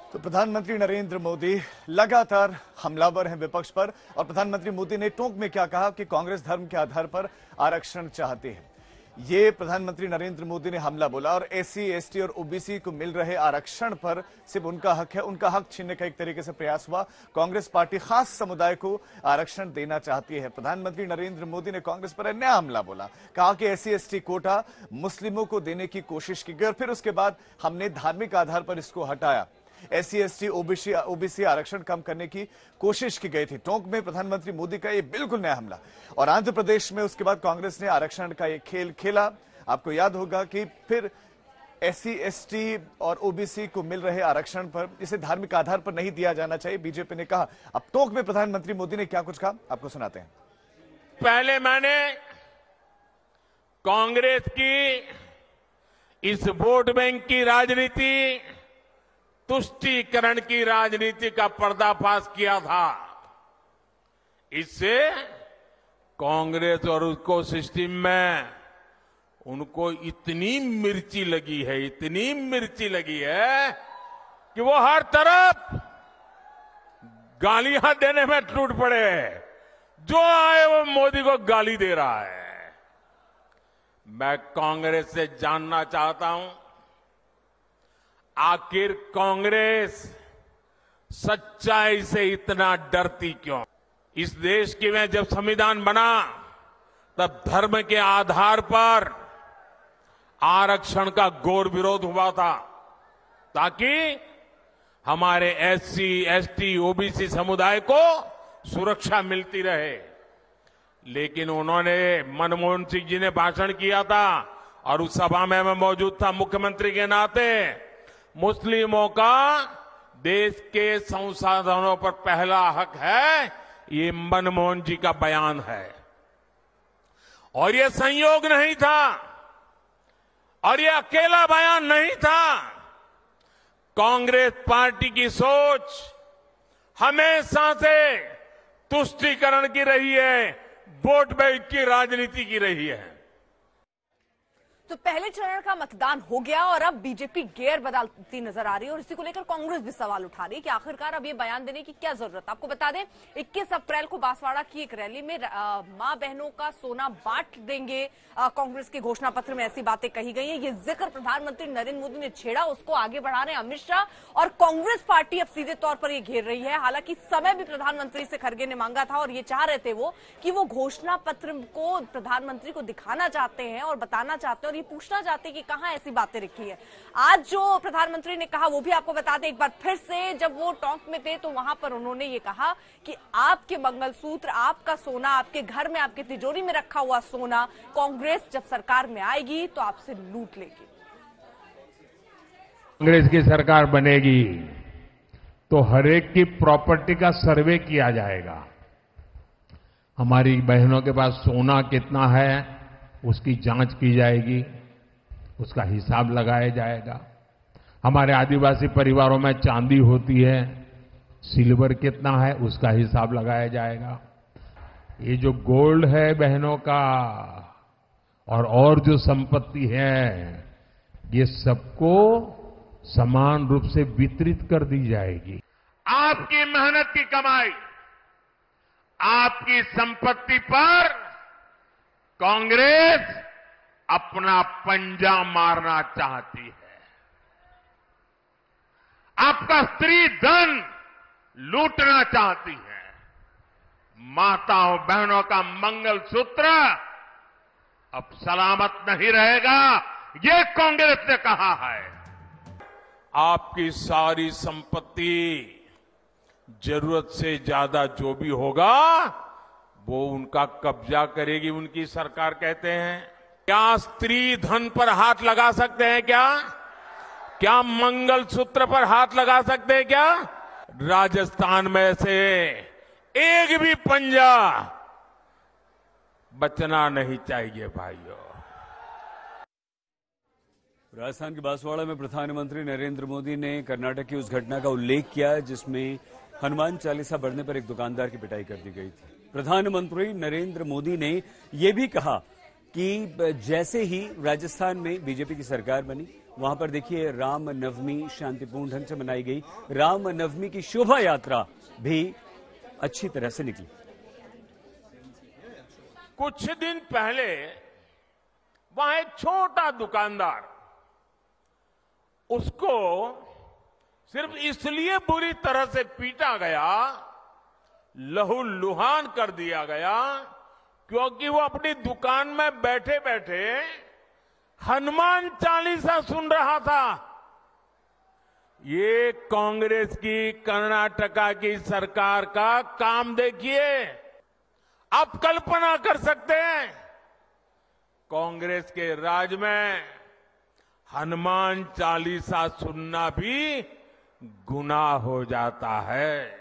तो प्रधानमंत्री नरेंद्र मोदी लगातार हमलावर हैं विपक्ष पर। और प्रधानमंत्री मोदी ने टोंक में क्या कहा कि कांग्रेस धर्म के आधार पर आरक्षण चाहती है। ये प्रधानमंत्री नरेंद्र मोदी ने हमला बोला। और एससी, एसटी और ओबीसी को मिल रहे आरक्षण पर सिर्फ उनका हक है, उनका हक छीनने का एक तरीके से प्रयास हुआ। कांग्रेस पार्टी खास समुदाय को आरक्षण देना चाहती है। प्रधानमंत्री नरेंद्र मोदी ने कांग्रेस पर नया हमला बोला, कहा कि एससी, एसटी कोटा मुस्लिमों को देने की कोशिश की गई और फिर उसके बाद हमने धार्मिक आधार पर इसको हटाया। एससी, एसटी, ओबीसी आरक्षण कम करने की कोशिश की गई थी। टोंक में प्रधानमंत्री मोदी का ये बिल्कुल नया हमला। और आंध्र प्रदेश में उसके बाद कांग्रेस ने आरक्षण का ये खेल खेला। आपको याद होगा कि फिर एससी, एसटी और ओबीसी को मिल रहे आरक्षण पर इसे धार्मिक आधार पर नहीं दिया जाना चाहिए, बीजेपी ने कहा। अब टोंक में प्रधानमंत्री मोदी ने क्या कुछ कहा, आपको सुनाते हैं। पहले मैंने कांग्रेस की इस वोट बैंक की राजनीति, तुष्टीकरण की राजनीति का पर्दाफाश किया था। इससे कांग्रेस और उसको सिस्टम में उनको इतनी मिर्ची लगी है, इतनी मिर्ची लगी है कि वो हर तरफ गालियां देने में टूट पड़े। जो आए वो मोदी को गाली दे रहा है। मैं कांग्रेस से जानना चाहता हूं, आखिर कांग्रेस सच्चाई से इतना डरती क्यों? इस देश की में जब संविधान बना तब धर्म के आधार पर आरक्षण का घोर विरोध हुआ था, ताकि हमारे एससी, एसटी, ओबीसी समुदाय को सुरक्षा मिलती रहे। लेकिन उन्होंने, मनमोहन सिंह जी ने भाषण किया था और उस सभा में मैं मौजूद था मुख्यमंत्री के नाते। मुस्लिमों का देश के संसाधनों पर पहला हक है, ये मनमोहन जी का बयान है। और ये संयोग नहीं था और ये अकेला बयान नहीं था। कांग्रेस पार्टी की सोच हमेशा से तुष्टीकरण की रही है, वोट बैंक की राजनीति की रही है। तो पहले चरण का मतदान हो गया और अब बीजेपी गेयर बदलती नजर आ रही है और इसी को लेकर कांग्रेस भी सवाल उठा रही है कि आखिरकार अब ये बयान देने की क्या जरूरत। आपको बता दें 21 अप्रैल को बांसवाड़ा की एक रैली में मां बहनों का सोना बांट देंगे, कांग्रेस के घोषणा पत्र में ऐसी बातें कही गई है। ये जिक्र प्रधानमंत्री नरेंद्र मोदी ने छेड़ा, उसको आगे बढ़ा रहे अमित शाह और कांग्रेस पार्टी अब सीधे तौर पर ये घेर रही है। हालांकि समय भी प्रधानमंत्री से खड़गे ने मांगा था और ये चाह रहे थे वो कि वो घोषणा पत्र को प्रधानमंत्री को दिखाना चाहते हैं और बताना चाहते हैं और ये पूछना चाहते हैं कि कहां ऐसी बातें लिखी है। आज जो प्रधानमंत्री ने कहा वो भी आपको बता दें एक बार फिर से। जब वो टोंक में थे तो वहां पर उन्होंने ये कहा कि आपके मंगलसूत्र, आपका सोना, आपके घर में, आपके तिजोरी में रखा हुआ सोना कांग्रेस जब सरकार में आएगी तो आपसे लूट लेगी। कांग्रेस की सरकार बनेगी तो हर एक की प्रॉपर्टी का सर्वे किया जाएगा। हमारी बहनों के पास सोना कितना है उसकी जांच की जाएगी, उसका हिसाब लगाया जाएगा। हमारे आदिवासी परिवारों में चांदी होती है, सिल्वर कितना है उसका हिसाब लगाया जाएगा। ये जो गोल्ड है बहनों का और जो संपत्ति है, ये सबको समान रूप से वितरित कर दी जाएगी। आपकी मेहनत की कमाई, आपकी संपत्ति पर कांग्रेस अपना पंजा मारना चाहती है। आपका स्त्री धन लूटना चाहती है। माताओं बहनों का मंगलसूत्र अब सलामत नहीं रहेगा, ये कांग्रेस ने कहा है। आपकी सारी संपत्ति, जरूरत से ज्यादा जो भी होगा वो उनका कब्जा करेगी उनकी सरकार, कहते हैं। क्या स्त्री धन पर हाथ लगा सकते हैं? क्या मंगलसूत्र पर हाथ लगा सकते हैं? क्या राजस्थान में से एक भी पंजा बचना नहीं चाहिए भाइयों। राजस्थान के बांसवाड़ा में प्रधानमंत्री नरेंद्र मोदी ने कर्नाटक की उस घटना का उल्लेख किया जिसमें हनुमान चालीसा पढ़ने पर एक दुकानदार की पिटाई कर दी गई थी। प्रधानमंत्री नरेंद्र मोदी ने यह भी कहा कि जैसे ही राजस्थान में बीजेपी की सरकार बनी, वहां पर देखिए राम नवमी शांतिपूर्ण ढंग से मनाई गई। राम नवमी की शोभा यात्रा भी अच्छी तरह से निकली। कुछ दिन पहले वहां एक छोटा दुकानदार, उसको सिर्फ इसलिए बुरी तरह से पीटा गया, लहूलुहान कर दिया गया, क्योंकि वो अपनी दुकान में बैठे बैठे हनुमान चालीसा सुन रहा था। ये कांग्रेस की कर्नाटका की सरकार का काम देखिए। आप कल्पना कर सकते हैं, कांग्रेस के राज में हनुमान चालीसा सुनना भी गुनाह हो जाता है।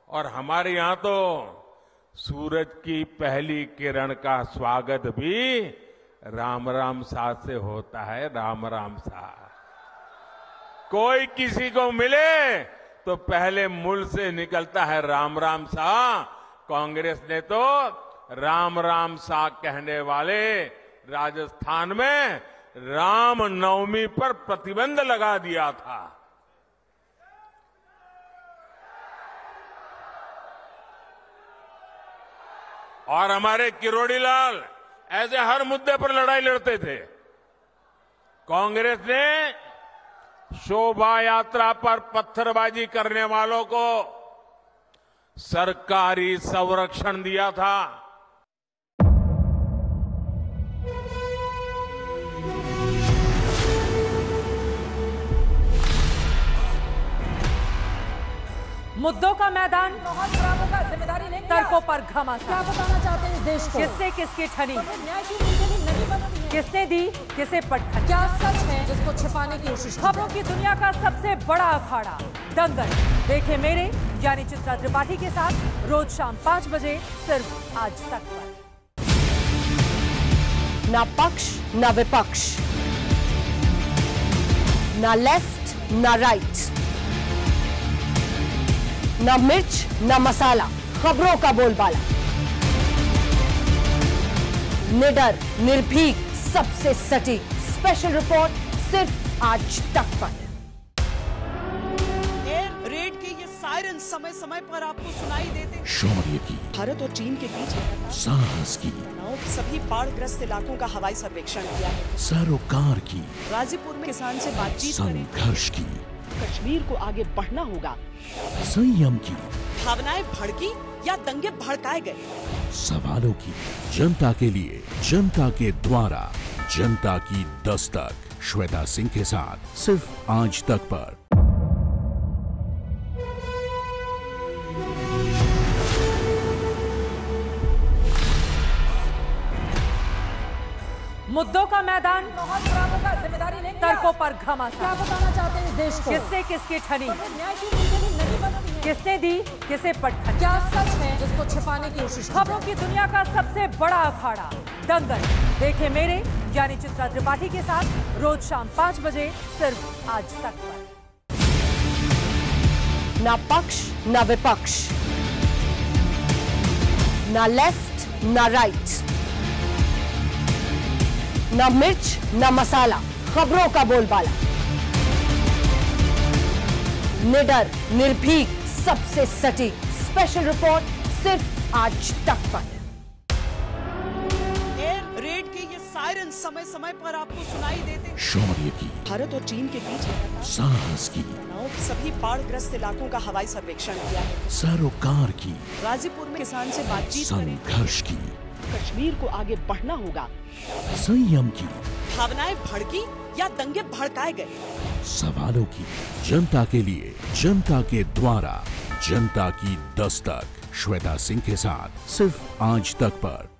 और हमारे यहां तो सूरज की पहली किरण का स्वागत भी राम राम सा से होता है। राम राम सा, कोई किसी को मिले तो पहले मुंह से निकलता है राम राम सा। कांग्रेस ने तो राम राम सा कहने वाले राजस्थान में राम नवमी पर प्रतिबंध लगा दिया था। और हमारे किरोड़ी लाल ऐसे हर मुद्दे पर लड़ाई लड़ते थे। कांग्रेस ने शोभा यात्रा पर पत्थरबाजी करने वालों को सरकारी संरक्षण दिया था। मुद्दों का मैदान, बहुत खराबों का जिम्मेदारी नहीं, तर्कों पर घमासान। क्या बताना चाहते हैं इस देश को? किससे किसकी ठनी, न्याय की नीति नहीं बनती है। किसने दी किसे पटखनी। क्या सच है जिसको छिपाने की कोशिश? खबरों की दुनिया का सबसे बड़ा अखाड़ा दंगल देखे मेरे यानी चित्रा त्रिपाठी के साथ रोज शाम 5 बजे सिर्फ आज तक पर। ना पक्ष ना विपक्ष, ना लेफ्ट ना राइट, ना मिर्च ना मसाला, खबरों का बोलबाला। निडर, निर्भीक, सबसे सटीक स्पेशल रिपोर्ट सिर्फ आज तक पर। एयर रेड के ये सायरन समय समय पर आपको सुनाई देते। शौर्य की, भारत और चीन के बीच साहस की, सभी बाढ़ग्रस्त इलाकों का हवाई सर्वेक्षण किया है। सरोकार की, गाजीपुर में किसान से बातचीत करें। संघर्ष की, कश्मीर को आगे बढ़ना होगा। संयम की, भावनाएं भड़की या दंगे भड़काए गए। सवालों की, जनता के लिए, जनता के द्वारा, जनता की दस्तक। श्वेता सिंह के साथ सिर्फ आज तक पर। मुद्दों का मैदान, बहुत खराबों का जिम्मेदारी नहीं, तर्कों पर घमासान। क्या बताना चाहते हैं इस देश को? किससे किसकी ठनी, न्याय की नीति नहीं बनती है। किसने दी किसे पटखनी। क्या सच है जिसको छिपाने की कोशिश? खबरों की दुनिया का सबसे बड़ा अखाड़ा दंगल देखे मेरे यानी चित्रा त्रिपाठी के साथ रोज शाम 5 बजे सिर्फ आज तक पर। ना पक्ष ना विपक्ष, ना लेफ्ट ना राइट, ना मिर्च ना मसाला, खबरों का बोलबाला। निडर, निर्भीक, सबसे सटीक स्पेशल रिपोर्ट सिर्फ आज तक पर। एयर रेड के ये सायरन समय समय पर आपको सुनाई देते। शौर्य की, भारत और चीन के बीच साहस की, सभी बाढ़ग्रस्त इलाकों का हवाई सर्वेक्षण किया है। सरोकार की, गाजीपुर में किसान से बातचीत करें। संघर्ष की, कश्मीर को आगे बढ़ना होगा। संयम की, भावनाएं भड़की या दंगे भड़काए गए। सवालों की, जनता के लिए, जनता के द्वारा, जनता की दस्तक। श्वेता सिंह के साथ सिर्फ आज तक पर।